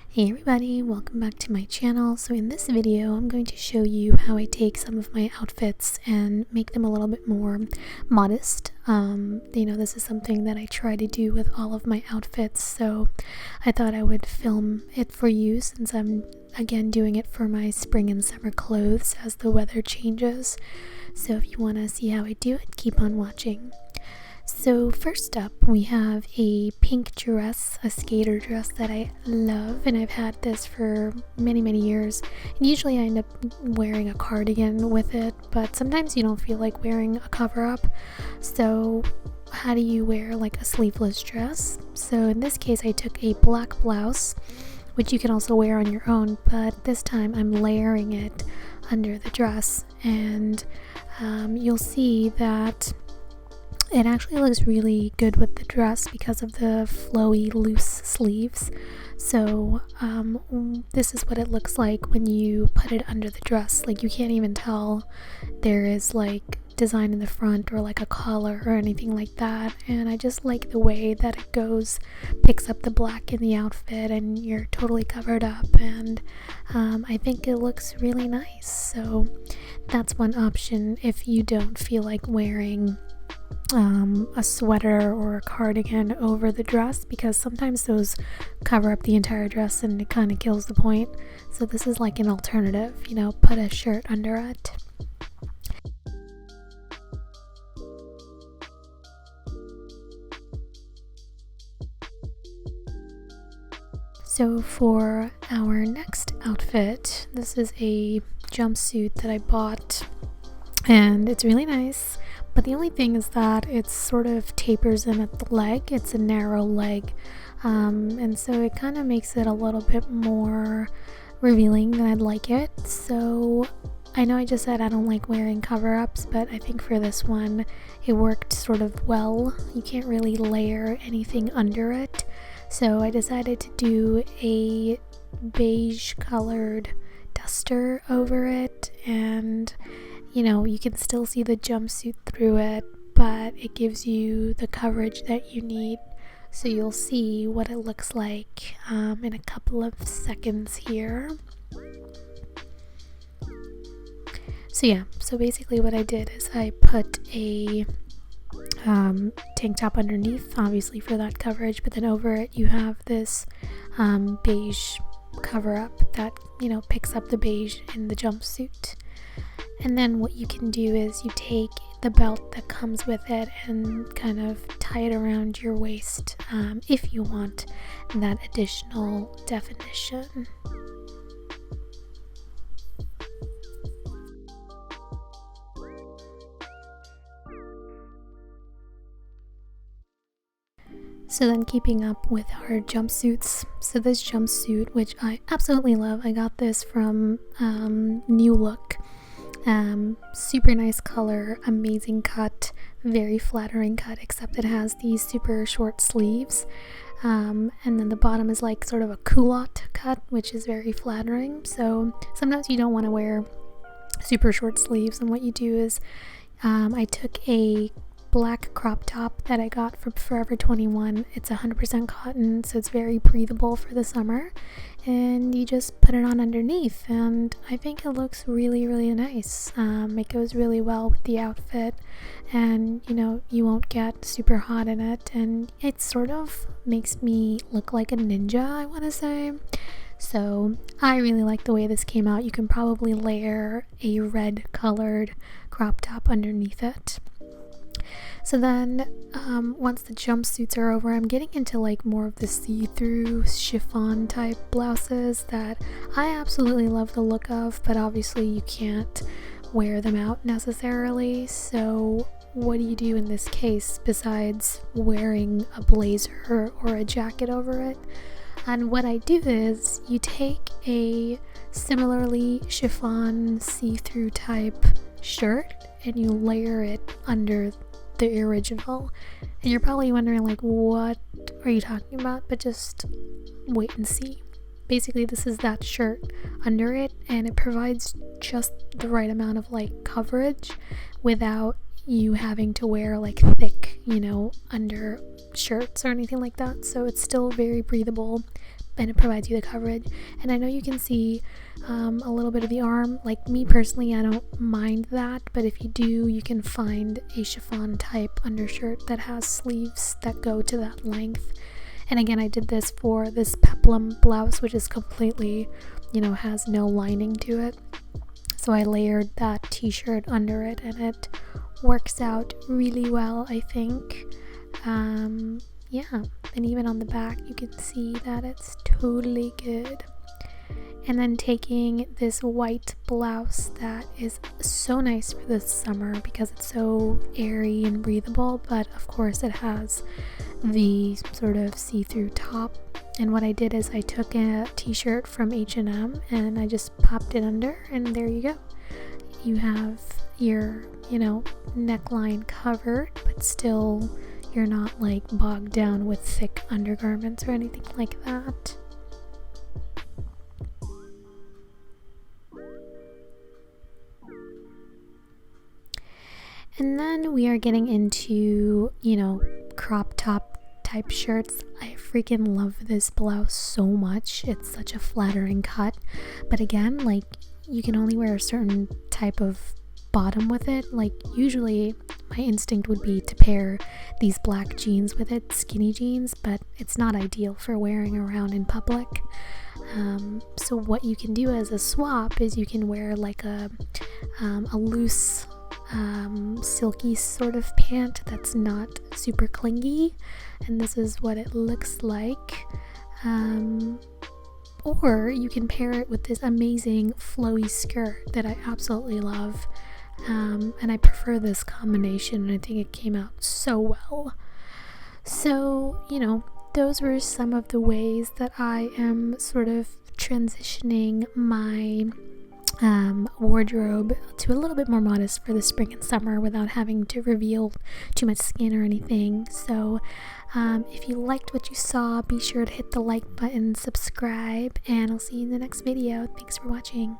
Hey everybody, welcome back to my channel. So in this video, I'm going to show you how I take some of my outfits and make them a little bit more modest. This is something that I try to do with all of my outfits, so I thought I would film it for you since I'm again doing it for my spring and summer clothes as the weather changes. So if you want to see how I do it, keep on watching. So first up, we have a pink dress, a skater dress that I love, and I've had this for many years. And usually I end up wearing a cardigan with it, but sometimes you don't feel like wearing a cover-up. So how do you wear like a sleeveless dress? So in this case, I took a black blouse, which you can also wear on your own, but this time I'm layering it under the dress, and you'll see that it actually looks really good with the dress because of the flowy loose sleeves. So this is what it looks like when you put it under the dress. Like, you can't even tell there is like design in the front or like a collar or anything like that. And I just like the way that it goes, picks up the black in the outfit, and you're totally covered up, and I think it looks really nice. So that's one option if you don't feel like wearing a sweater or a cardigan over the dress, because sometimes those cover up the entire dress and it kind of kills the point. So this is like an alternative, put a shirt under it. So for our next outfit, this is a jumpsuit that I bought, and it's really nice. But the only thing is that it sort of tapers in at the leg. It's a narrow leg, and so it kind of makes it a little bit more revealing than I'd like it. So I know I just said I don't like wearing cover-ups, but I think for this one it worked sort of well. You can't really layer anything under it, so I decided to do a beige colored duster over it, and you can still see the jumpsuit through it, but it gives you the coverage that you need. So you'll see what it looks like in a couple of seconds here. So basically what I did is I put a tank top underneath, obviously for that coverage, but then over it you have this beige cover up that picks up the beige in the jumpsuit. And then what you can do is you take the belt that comes with it and kind of tie it around your waist if you want that additional definition. So then, keeping up with our jumpsuits, so this jumpsuit, which I absolutely love, I got this from New Look. Super nice color, amazing cut, very flattering cut, except it has these super short sleeves, and then the bottom is like sort of a culotte cut, which is very flattering. So sometimes you don't want to wear super short sleeves, and what you do is I took a black crop top that I got from Forever 21. It's 100% cotton, so it's very breathable for the summer, and you just put it on underneath, and I think it looks really nice. It goes really well with the outfit, and you won't get super hot in it, and it sort of makes me look like a ninja, I want to say. So I really like the way this came out. You can probably layer a red colored crop top underneath it. So then once the jumpsuits are over, I'm getting into like more of the see-through chiffon type blouses that I absolutely love the look of, but obviously you can't wear them out necessarily. So what do you do in this case besides wearing a blazer or a jacket over it? And what I do is you take a similarly chiffon see-through type shirt and you layer it under the original, and you're probably wondering like, what are you talking about? But just wait and see. Basically, this is that shirt under it, and it provides just the right amount of like coverage without you having to wear like thick under shirts or anything like that. So it's still very breathable, and it provides you the coverage. And I know you can see a little bit of the arm. Like me personally, I don't mind that, but if you do, you can find a chiffon type undershirt that has sleeves that go to that length. And again, I did this for this peplum blouse, which is completely, you know, has no lining to it. So I layered that t-shirt under it, and it works out really well, I think. Yeah, and even on the back you can see that it's totally good. And then taking this white blouse that is so nice for this summer because it's so airy and breathable, but of course it has the sort of see-through top. And what I did is I took a t-shirt from H&M and I just popped it under, and there you go. You have your, you know, neckline covered, but still you're not like bogged down with thick undergarments or anything like that. And then we are getting into, you know, crop top type shirts. I freaking love this blouse so much. It's such a flattering cut, but again, like, you can only wear a certain type of bottom with it. Like, usually my instinct would be to pair these black jeans with it, skinny jeans, but it's not ideal for wearing around in public. So what you can do as a swap is you can wear like a loose silky sort of pant that's not super clingy, and this is what it looks like. Or you can pair it with this amazing flowy skirt that I absolutely love, and I prefer this combination, and I think it came out so well. So, you know, those were some of the ways that I am sort of transitioning my wardrobe to a little bit more modest for the spring and summer without having to reveal too much skin or anything. So if you liked what you saw, be sure to hit the like button, subscribe, and I'll see you in the next video. Thanks for watching.